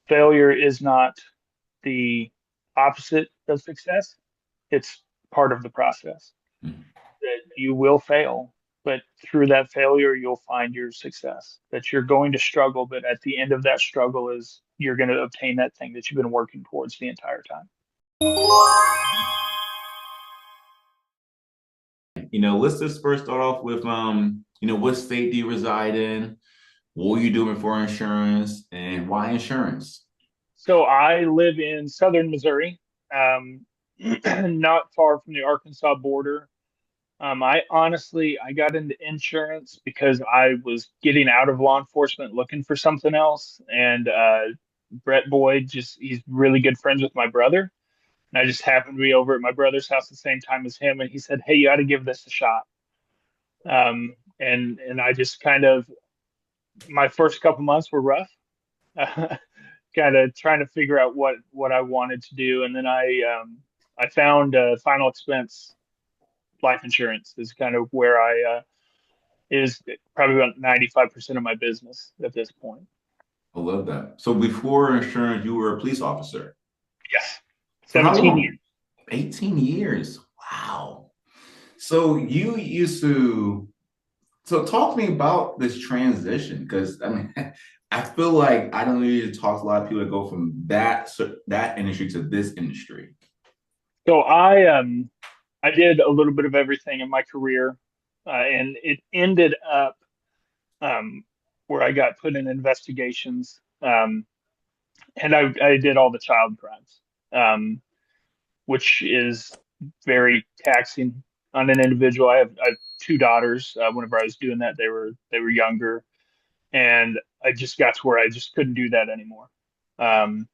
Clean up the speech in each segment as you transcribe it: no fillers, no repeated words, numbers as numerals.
failure is not the opposite of success. It's part of the process. Mm. That you will fail, but through that failure, you'll find your success. That you're going to struggle, but at the end of that struggle is you're going to obtain that thing that you've been working towards the entire time. Let's just first start off with what state do you reside in? What are you doing for insurance and why insurance? So I live in southern Missouri, um, not far from the Arkansas border. I got into insurance because I was getting out of law enforcement looking for something else. And Brett Boyd, he's really good friends with my brother. And I just happened to be over at my brother's house at the same time as him. And he said, "Hey, you ought to give this a shot." And I just kind of, my first couple months were rough, kind of trying to figure out what I wanted to do. And then I found Final Expense life insurance is kind of where I is probably about 95% of my business at this point. I love that. So before insurance, you were a police officer. Yes. For how 17 years. long? 18 years. Wow. So you used to, so talk to me about this transition because I mean, I feel like I don't need to talk to a lot of people that go from that industry to this industry. So I did a little bit of everything in my career, and it ended up um, where I got put in investigations, and I did all the child crimes, which is very taxing on an individual. I have two daughters. Whenever I was doing that, they were younger, and I just got to where I just couldn't do that anymore. Um,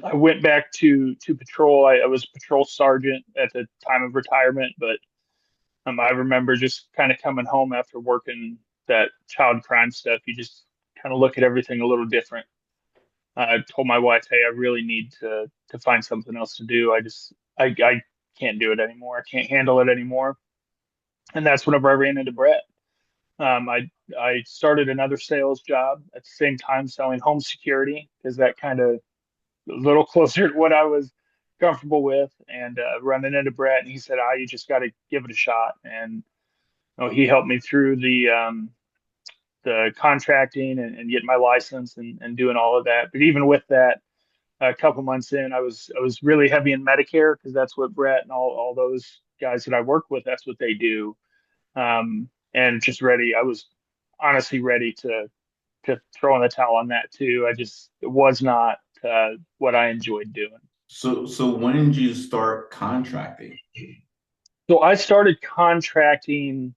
I went back to patrol. I was a patrol sergeant at the time of retirement, but I remember just kind of coming home after working that child crime stuff. You just kind of look at everything a little different. I told my wife, "Hey, I really need to find something else to do. I can't do it anymore. I can't handle it anymore." And that's whenever I ran into Brett. I started another sales job at the same time selling home security because that kind of a little closer to what I was comfortable with, and running into Brett, and he said, "Ah, you just got to give it a shot." And he helped me through the contracting and getting my license and doing all of that. But even with that, a couple months in, I was really heavy in Medicare because that's what Brett and all those guys that I work with, that's what they do. And just ready. I was honestly ready to throw in the towel on that too. It was not what I enjoyed doing. So when did you start contracting? So I started contracting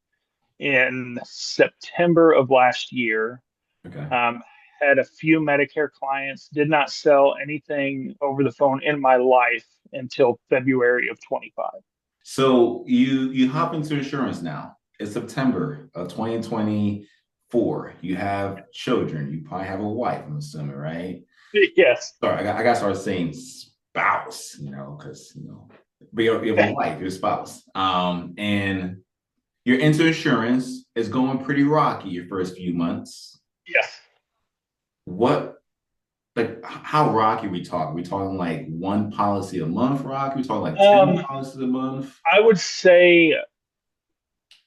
in September of last year. Okay. Um, had a few Medicare clients, did not sell anything over the phone in my life until February of 25. So you hop into insurance now. It's September of 2024. You have children. You probably have a wife, I'm assuming, right? Yes. Sorry, I got to start saying spouse, because but you have a wife, your spouse. And you're into insurance. It's going pretty rocky your first few months. Yes. What like how rocky are we talking? Are we talking like one policy a month rocky? We talking like 10 Um, policies a month? I would say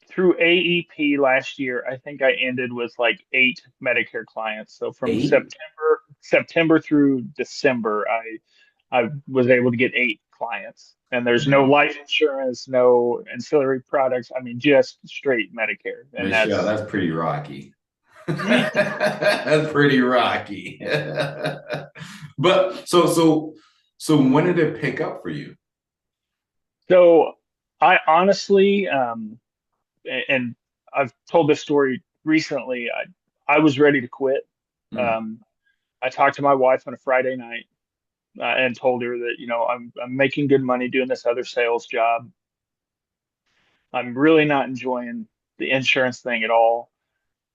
through AEP last year, I think I ended with like eight Medicare clients. So from Eight? September through December, I was able to get eight clients. And there's no Man, life insurance, no ancillary products. I mean, just straight Medicare. And Michelle, that's that's pretty rocky. That's pretty rocky. But so when did it pick up for you? so I honestly, and I've told this story recently. I was ready to quit. Mm. Um, I talked to my wife on a Friday night and told her that I'm making good money doing this other sales job. I'm really not enjoying the insurance thing at all.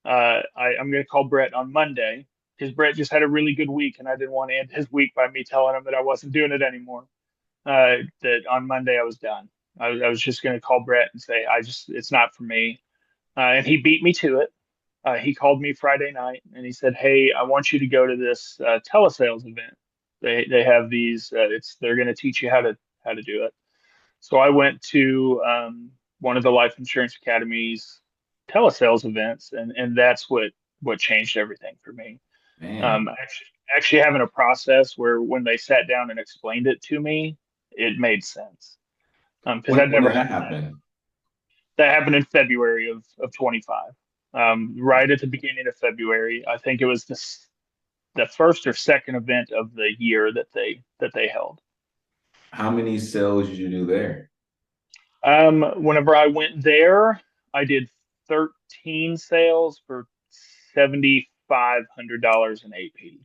I'm going to call Brett on Monday because Brett just had a really good week, and I didn't want to end his week by me telling him that I wasn't doing it anymore. That on Monday I was done. I was just going to call Brett and say it's not for me, and he beat me to it. he called me Friday night and he said, "Hey, I want you to go to this telesales event. They have these. It's they're going to teach you how to do it." So I went to one of the Life Insurance Academy's telesales events, and that's what changed everything for me. Man, Actually having a process where when they sat down and explained it to me, it made sense. Because I'd when never did had that happen? that happened in February of 25. Right at the beginning of February. I think it was the first or second event of the year that they held. How many sales did you do there? Whenever I went there, I did 13 sales for $7,500 in AP.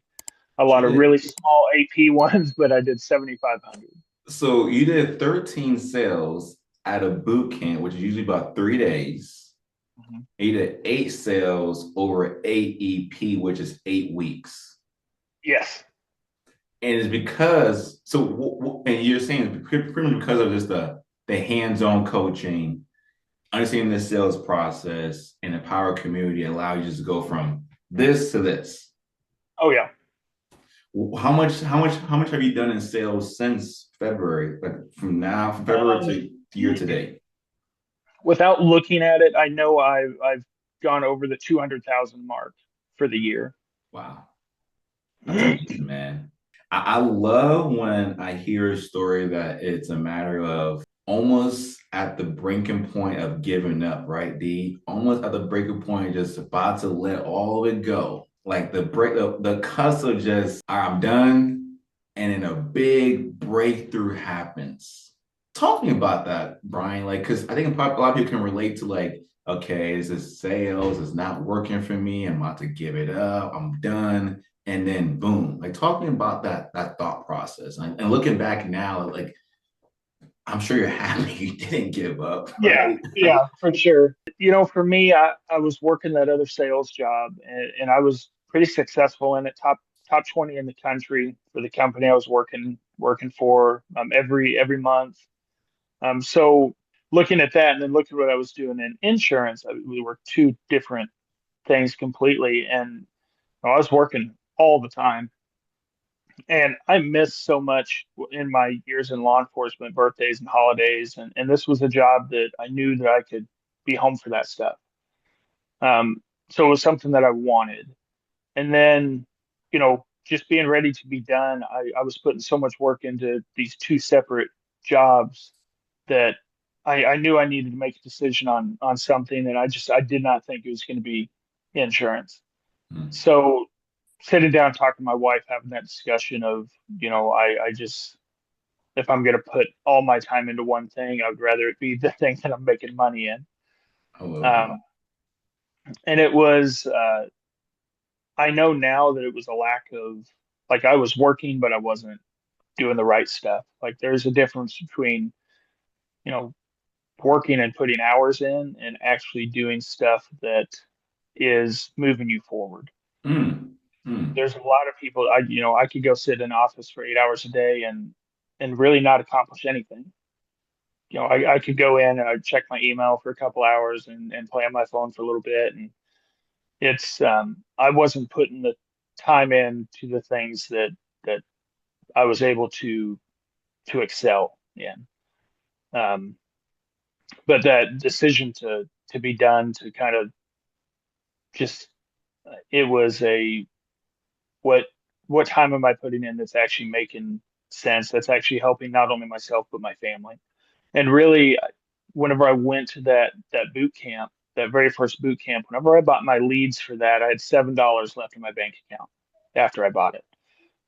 A So lot you of did really small AP ones, but I did 7,500. so you did 13 sales at a boot camp, which is usually about 3 days. Mhm. You did 8 sales over AEP, which is 8 weeks. Yes. And it's because and you're saying it's pretty much because of just the hands-on coaching, understanding the sales process, and the power community allow you just to go from this to this. Oh yeah. How much have you done in sales since February? Like from February Um, to year to date. Without looking at it, I know I've gone over the 200,000 mark for the year. Wow, that's amazing, man. I love when I hear a story that it's a matter of almost at the breaking point of giving up, right? The almost at the breaking point, just about to let all of it go. Like the cusp of just, "All right, I'm done," and then a big breakthrough happens. Talk to me about that, Brian. Like, because I think a lot of people can relate to like, okay, this is sales, it's not working for me. I'm about to give it up. I'm done, and then boom. Like, talking about that thought process and looking back now, like I'm sure you're happy you didn't give up, Yeah, right? yeah, for sure. For me, I was working that other sales job and I was pretty successful in it, top 20 in the country for the company I was working for every month. So looking at that and then looking at what I was doing in insurance, we were two different things completely. And I was working all the time. And I missed so much in my years in law enforcement, birthdays and holidays. And this was a job that I knew that I could be home for that stuff. So it was something that I wanted. And then, just being ready to be done, I was putting so much work into these two separate jobs that I knew I needed to make a decision on something. And I did not think it was going to be insurance. Hmm. So sitting down, talking to my wife, having that discussion of, I just, if I'm going to put all my time into one thing, I would rather it be the thing that I'm making money in. I love that. Um, and it was, I know now that it was a lack of, like, I was working, but I wasn't doing the right stuff. Like, there's a difference between, you know, working and putting hours in and actually doing stuff that is moving you forward. Mm, mm. There's a lot of people, I could go sit in an office for 8 hours a day and really not accomplish anything. I could go in and I'd check my email for a couple hours and play on my phone for a little bit. And I wasn't putting the time in to the things that I was able to excel in. Um, but that decision to be done to kind of just it was a what what time am I putting in that's actually making sense, that's actually helping not only myself but my family. And really, whenever I went to that boot camp, that very first boot camp, whenever I bought my leads for that, I had $7 left in my bank account after I bought it.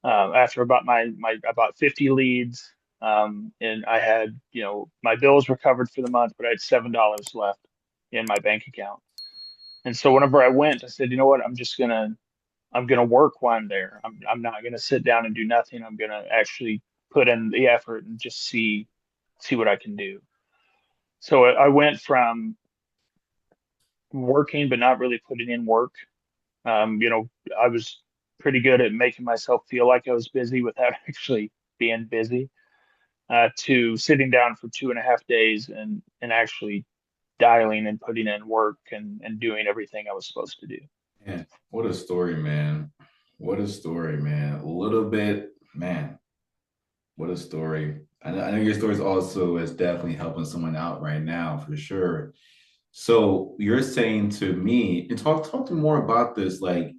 After I bought I bought 50 leads, and I had, my bills were covered for the month, but I had $7 left in my bank account. And so whenever I went, I said, you know what, I'm gonna work while I'm there. I'm not gonna sit down and do nothing. I'm gonna actually put in the effort and just see what I can do. So I went from working but not really putting in work. I was pretty good at making myself feel like I was busy without actually being busy, to sitting down for 2.5 days and actually dialing and putting in work and doing everything I was supposed to do. Man, what a story, man. What a story, man. A little bit, man. What a story. I know your story is also is definitely helping someone out right now for sure. So you're saying to me, and talk to me more about this. Like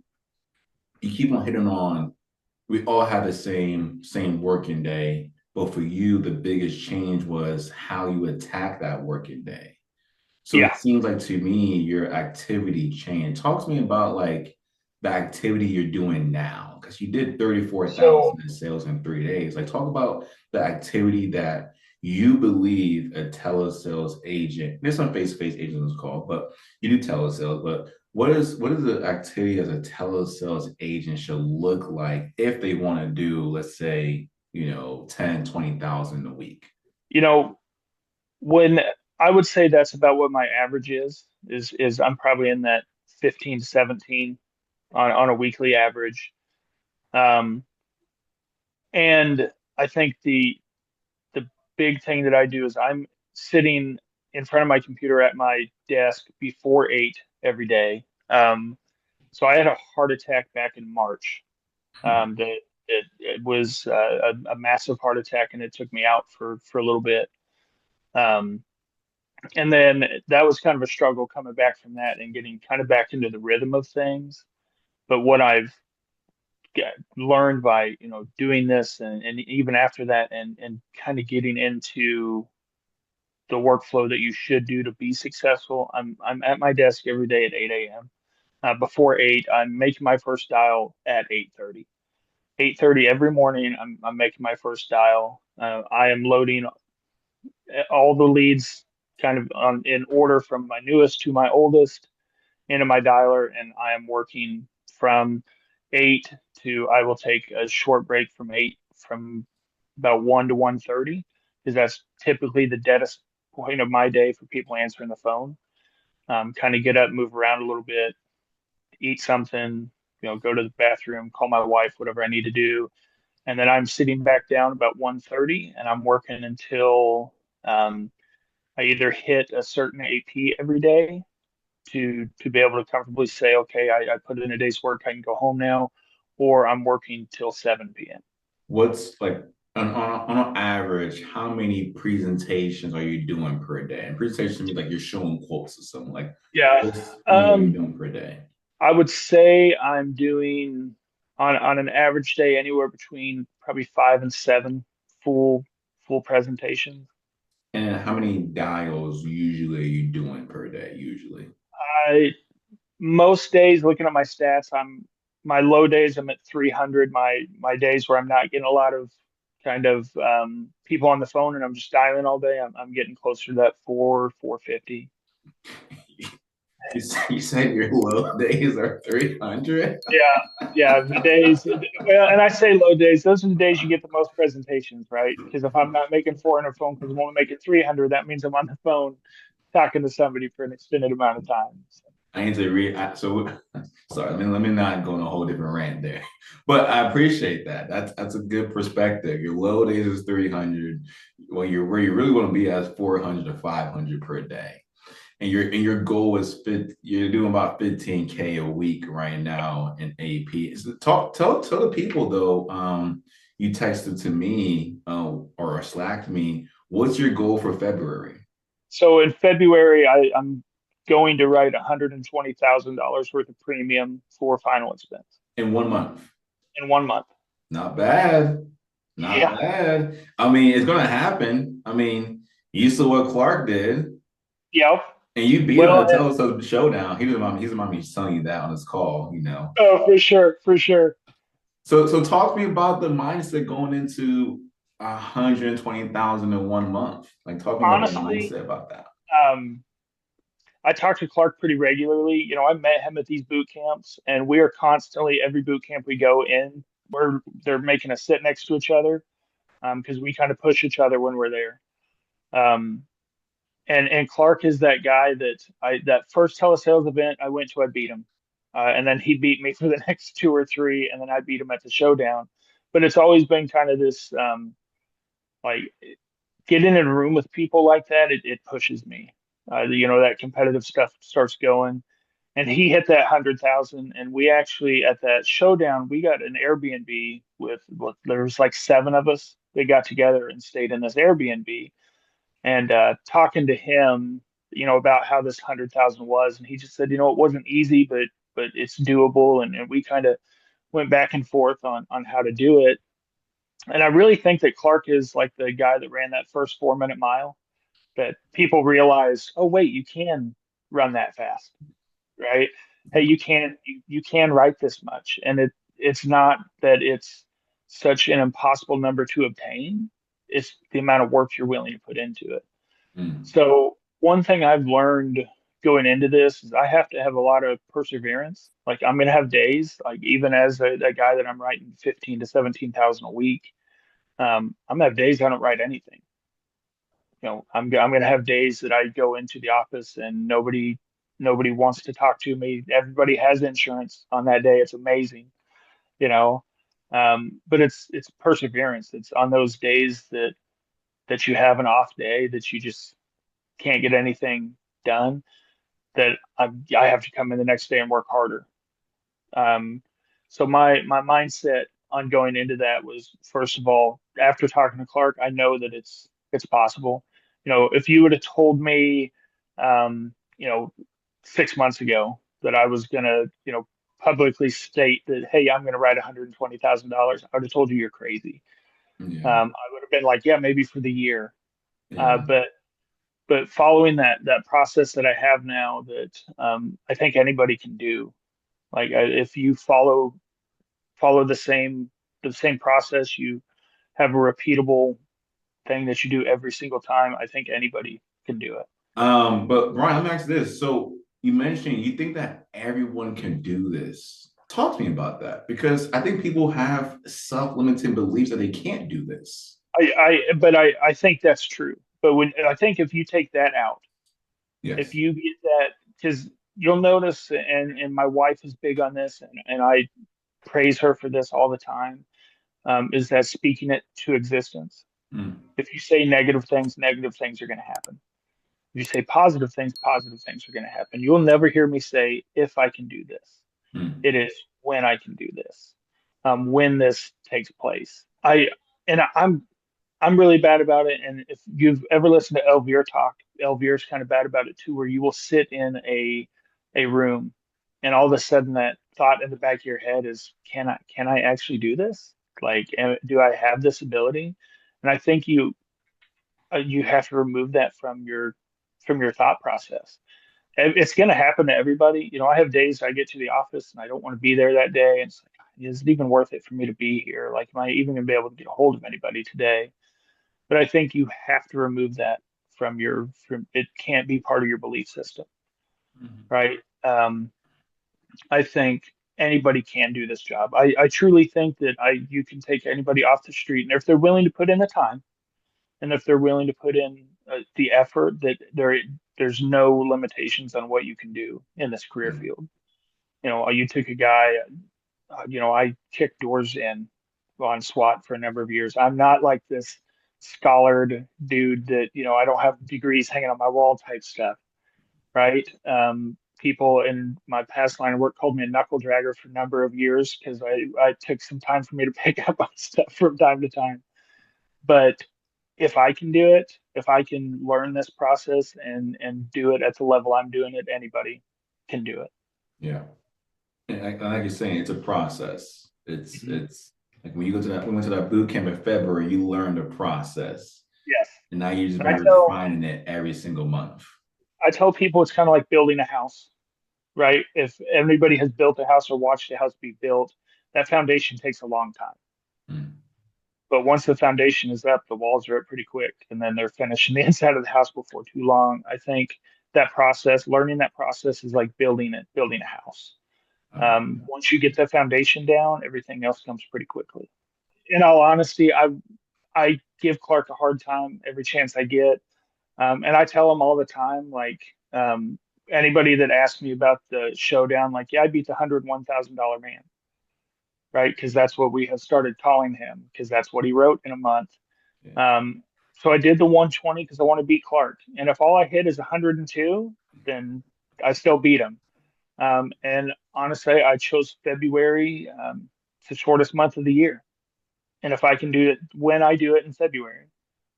you keep on hitting on, we all have the same working day, but for you, the biggest change was how you attack that working day. So it Yeah. seems like to me your activity changed. Talk to me about like the activity you're doing now, because you did So 34,000 in sales in 3 days. Like talk about the activity that you believe a telesales agent, there's some face-to-face agents called, but you do telesales, but what is the activity as a telesales agent should look like if they want to do, let's say, 10, 20,000 a week? you know, when I would say that's about what my average is I'm probably in that 15 to 17 on a weekly average. Um, and I think the big thing that I do is I'm sitting in front of my computer at my desk before 8 every day. So I had a heart attack back in March. That it was a massive heart attack, and it took me out for a little bit. Um, and then that was kind of a struggle coming back from that and getting kind of back into the rhythm of things. But what I've learned by doing this and even after that and kind of getting into the workflow that you should do to be successful. I'm at my desk every day at 8 a.m. Before 8, I'm making my first dial at 8:30. 8:30 every morning, I'm making my first dial. I am loading all the leads kind of in order from my newest to my oldest into my dialer, and I am working from 8 to I will take a short break from 8 from about 1 to 1:30 because that's typically the deadest point of my day for people answering the phone. Kind of get up, move around a little bit, eat something, go to the bathroom, call my wife, whatever I need to do, and then I'm sitting back down about 1:30 and I'm working until um, I either hit a certain AP every day to be able to comfortably say, okay, I put in a day's work, I can go home now, or I'm working till 7 p.m. What's like on an average, how many presentations are you doing per day? And presentation means like you're showing quotes or something like Yeah. what's are you Um, doing per day? I would say I'm doing on an average day anywhere between probably 5 and 7 full full presentations. And how many dials usually are you doing per day, usually? I Most days looking at my stats, my low days I'm at 300. My days where I'm not getting a lot of kind of people on the phone and I'm just dialing all day, I'm getting closer to that 450. You said your low days are 300? Yeah, yeah, the days. Well, and I say low days. Those are the days you get the most presentations, right? Because if I'm not making 400 phone calls, I'm only making 300. That means I'm on the phone talking to somebody for an extended amount of time. So, I need to read. So sorry, let me not go on a whole different rant there. But I appreciate that. That's a good perspective. Your low days is 300. When you're where you really want to be at 400 to 500 per day. And your goal is you're doing about 15K a week right now in AP. So tell the people though, you texted to me or slacked me, what's your goal for February? so in February, I'm going to write $120,000 worth of premium for final expense In 1 month. in 1 month. Not bad. Not Yeah. bad. I mean, it's gonna happen. I mean, you saw what Clark did, Yep. and you beat him Well, in the Telescope Showdown. He was telling you that on his call, you know. oh, for sure, for sure. So talk to me about the mindset going into 120,000 in 1 month. Like talk to me about the Honestly, mindset about that. um, I talk to Clark pretty regularly. I met him at these boot camps, and we are constantly every boot camp we go in, they're making us sit next to each other because we kind of push each other when we're there. Um, and Clark is that guy that first telesales event I went to, I beat him, and then he beat me for the next two or three, and then I beat him at the showdown. But it's always been kind of this like getting in a room with people like that. It pushes me. That competitive stuff starts going. And he hit that 100,000. And we actually, at that showdown, we got an Airbnb there was like seven of us that got together and stayed in this Airbnb and talking to him, about how this 100,000 was. And he just said, it wasn't easy, but it's doable. And we kind of went back and forth on how to do it. And I really think that Clark is like the guy that ran that first 4 minute mile that people realize, oh, wait, you can run that fast, right? Hey, you can write this much. And it's not that it's such an impossible number to obtain. It's the amount of work you're willing to put into it. Mm. So one thing I've learned going into this is I have to have a lot of perseverance. Like I'm gonna have days, like even as a guy that I'm writing 15 to 17,000 a week, I'm gonna have days I don't write anything. I'm gonna have days that I go into the office and nobody wants to talk to me. Everybody has insurance on that day. It's amazing, you know. But it's perseverance. It's on those days that you have an off day that you just can't get anything done, that I have to come in the next day and work harder. Um, so my mindset on going into that was, first of all, after talking to Clark, I know that it's possible. If you would have told me, um, you know, 6 months ago that I was gonna, publicly state that, hey, I'm gonna write $120,000, I would have told you you're crazy. Yeah. I would have been like, yeah, maybe for the year. Yeah. But following that process that I have now, that I think anybody can do. Like if you follow the same process, you have a repeatable thing that you do every single time. I think anybody can do it. But Brian, let me ask you this. So you mentioned you think that everyone can do this. Talk to me about that because I think people have self-limiting beliefs that they can't do this. But I think that's true. But I think if you take that out, if Yes. you get that, because you'll notice, and my wife is big on this, and I praise her for this all the time, is that speaking it to existence. Mm, If you say negative things are going to happen. If you say positive things are going to happen. You'll never hear me say, if I can do this. mm, It is when I can do this, when this takes place. I'm really bad about it. And if you've ever listened to Elvira talk, Elvira's kind of bad about it too, where you will sit in a room and all of a sudden that thought in the back of your head is, can I actually do this? Like, do I have this ability? And I think you have to remove that from your thought process. It's going to happen to everybody. I have days I get to the office and I don't want to be there that day. And it's like, is it even worth it for me to be here? Like, am I even going to be able to get a hold of anybody today? But I think you have to remove that from it can't be part of your belief system, mm, right? I think anybody can do this job. I truly think that you can take anybody off the street, and if they're willing to put in the time, and if they're willing to put in the effort, that there's no limitations on what you can do in this career yeah. field. You took a guy, I kicked doors in on SWAT for a number of years. I'm not like this scholared dude that, I don't have degrees hanging on my wall type stuff, right? People in my past line of work called me a knuckle dragger for a number of years because I took some time for me to pick up on stuff from time to time. But if I can do it, if I can learn this process and do it at the level I'm doing it, anybody can do it. Yeah. And like you're saying, it's a process. Mhm. It's like when you go to that, we went to that boot camp in February, you learned the process. Yes. And now you've just And I been tell refining it every single month. I tell people it's kind of like building a house, right? If anybody has built a house or watched a house be built, that foundation takes a long time. Mm, But once the foundation is up, the walls are up pretty quick, and then they're finishing the inside of the house before too long. I think that process, learning that process, is like building a house. I like that. Once you get that foundation down, everything else comes pretty quickly. In all honesty, I give Clark a hard time every chance I get, and I tell him all the time, like anybody that asks me about the showdown, like, yeah, I beat the $101,000 man, right? Because that's what we have started calling him, because that's what he wrote in a month. Yeah. Um, So I did the 120 because I want to beat Clark. And if all I hit is 102, then I still beat him. And honestly, I chose February. It's the shortest month of the year. And if I can do it when I do it in February,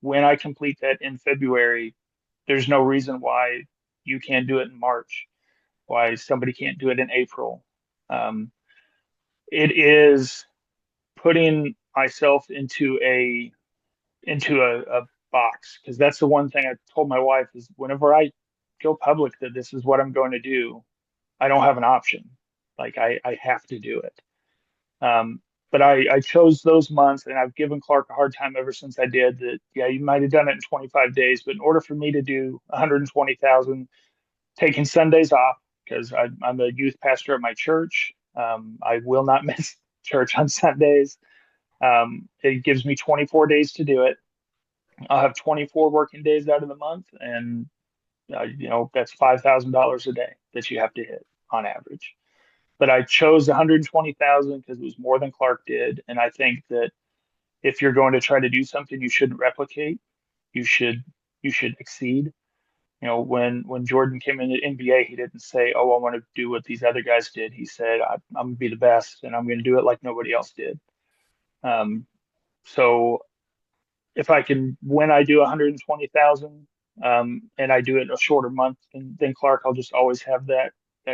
when I complete that in February, there's no reason why you can't do it in March, why somebody can't do it in April. Um, it is putting myself into a box because that's the one thing I told my wife is whenever I go public that this is what I'm going to do, I don't have an option. Like I have to do it. Um, but I chose those months and I've given Clark a hard time ever since I did that. Yeah, you might have done it in 25 days, but in order for me to do 120,000, taking Sundays off because I'm a youth pastor at my church. I will not miss church on Sundays. It gives me 24 days to do it. I'll have 24 working days out of the month, and that's $5,000 a day that you have to hit on average. But I chose 120,000 because it was more than Clark did, and I think that if you're going to try to do something, you shouldn't replicate. You should you should exceed. When Jordan came into the NBA, he didn't say, "Oh, I want to do what these other guys did." He said, "I'm going to be the best, and I'm going to do it like nobody else did." Um, so if I can, when I do 120,000, and I do it a shorter month than Clark, I'll just always have that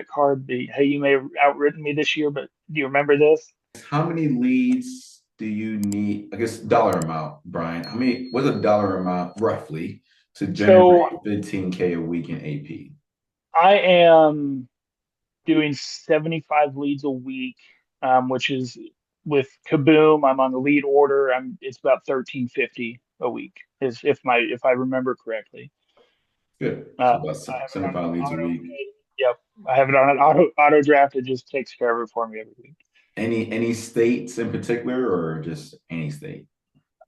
card. Be, hey, you may have outwritten me this year, but do you remember this? How many leads do you need? I guess dollar amount, Brian. What's a dollar amount roughly to generate So 15K a week in AP? I am doing 75 leads a week, which is with Kaboom. I'm on the lead order. It's about 1350 a week, is if I remember correctly. Good. So about I have it on 75 leads a auto. week. Yep, I have it on an auto draft. It just takes care of it for me every week. Any states in particular or just any state?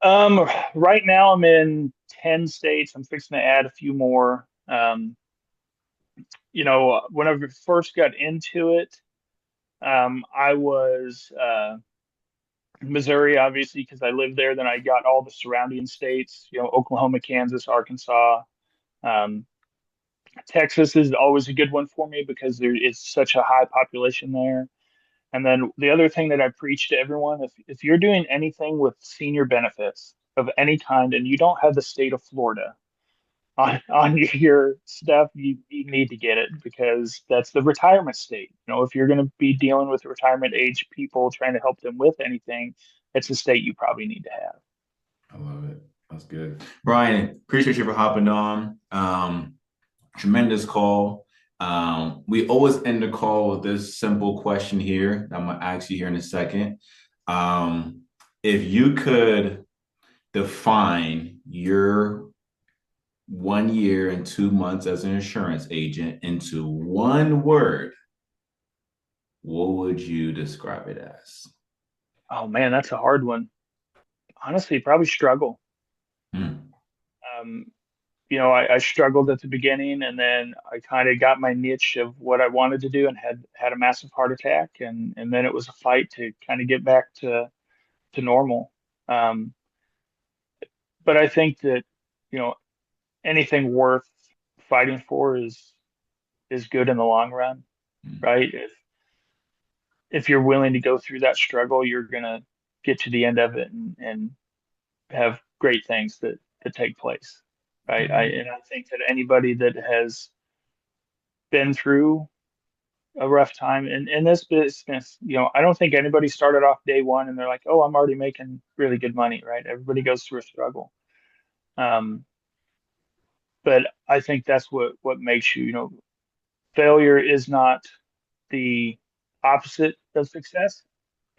Um, right now I'm in 10 states. I'm fixing to add a few more. When I first got into it, I was Missouri, obviously, because I lived there. Then I got all the surrounding states, Oklahoma, Kansas, Arkansas. Um, Texas is always a good one for me because there is such a high population there. And then the other thing that I preach to everyone, if you're doing anything with senior benefits of any kind and you don't have the state of Florida on your stuff, you need to get it because that's the retirement state. If you're going to be dealing with retirement age people trying to help them with anything, it's a state you probably need to have. I love it. That's good. Brian, appreciate you for hopping on. Tremendous call. We always end the call with this simple question here. I'm gonna ask you here in a second. If you could define your 1 year and 2 months as an insurance agent into one word, what would you describe it as? Oh man, that's a hard one. Honestly, probably struggle. Hmm. Um, I struggled at the beginning and then I kind of got my niche of what I wanted to do and had a massive heart attack and then it was a fight to kind of get back to normal. Um, but I think that, you know, anything worth fighting for is good in the long run, right? If you're willing to go through that struggle, you're gonna get to the end of it and have great things that take place, right? I think that anybody that has been through a rough time in this business, I don't think anybody started off day one and they're like, oh, I'm already making really good money, right? Everybody goes through a struggle. Um, but I think that's what makes failure is not the opposite of success.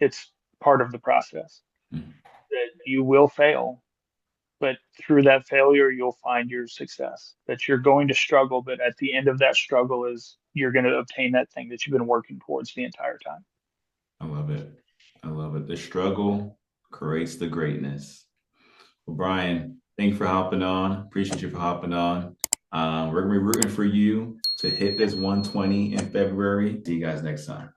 It's part of the process that you will fail, but through that failure, you'll find your success. That you're going to struggle, but at the end of that struggle is you're going to obtain that thing that you've been working towards the entire time. I love it. I love it. The struggle creates the greatness. Well, Brian, thank you for hopping on. Appreciate you for hopping on. We're gonna be rooting for you to hit this 120 in February. See you guys next time.